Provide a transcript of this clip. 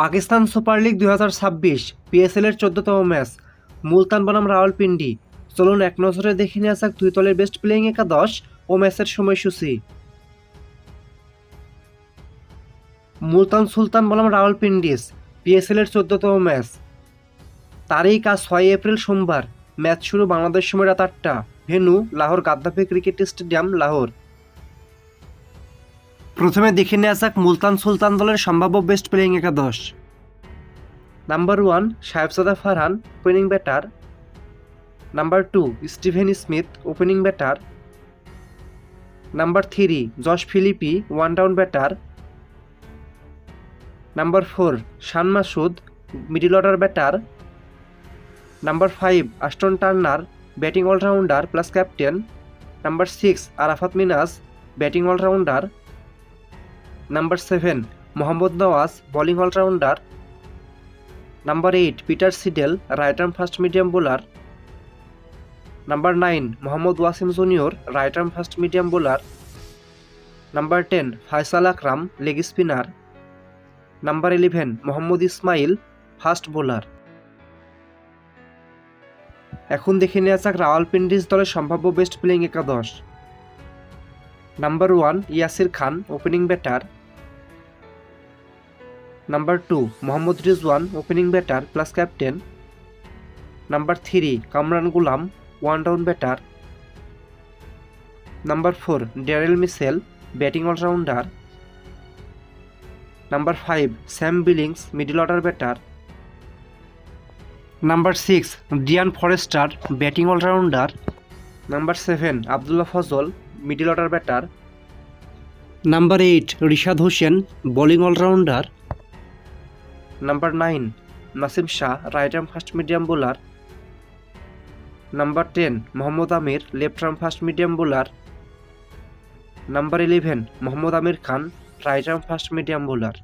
Pakistan super league 2026 পিএসএল-এর 14তম match Multan বনাম রাওয়ালপিন্ডি। চলুন এক নজরে দেখে নেওয়া যাক দুই দলের বেস্ট প্লেয়িং একাদশ ও ম্যাচের সময়সূচি। মুলতান সুলতান বনাম রাওয়ালপিন্ডিস পিএসএল-এর 14তম ম্যাচ। তারিখ আজ 6 এপ্রিল সোমবার। ম্যাচ শুরু বাংলাদেশ সময় রাত 8টা। Venue Lahore Gaddafi cricket stadium, Lahore. প্রথমে দেখে নেওয়া যাক মুলতান সুলতান দলের সম্ভাব্য বেস্ট প্লেয়িং একাদশ। Number 1 Sahibzada Farhan, opening batter. Number 2 Steven Smith, opening batter. Number 3 Josh Philippe, one down batter. Number 4 Shan Masood, middle order batter. Number 5 Ashton Turner, batting allrounder plus captain. Number 6 Arafat Minhas, batting allrounder. Number 7 Mohammad Nawaz, bowling allrounder. Number 8 Peter Siddle, right arm fast medium bowler. Number 9 Mohammad Wasim junior, right arm fast medium bowler. Number 10 Faisal Akram, leg spinner. Number 11 Mohammad Ismail, fast bowler. এখন দেখে নেওয়া যাক রাওয়ালপিন্ডিস দলের সম্ভাব্য best playing একাদশ। Number 1 Yasir Khan, opening batter. Number 2 Mohammad Rizwan, opening batter plus captain. Number 3 Kamran Ghulam, one down batter. Number 4 Daryl Mitchell, batting allrounder. Number 5 Sam billings, middle order batter. Number 6 Dian Forrester, batting allrounder. Number 7 Abdullah Fazal, middle order batter. Number 8 Rishad Hossain, bowling allrounder. Number 9 Naseem Shah, right arm fast medium bowler. Number 10 Mohammad Amir, left arm fast medium bowler. Number 11 Mohammad Amir Khan, right arm fast medium bowler.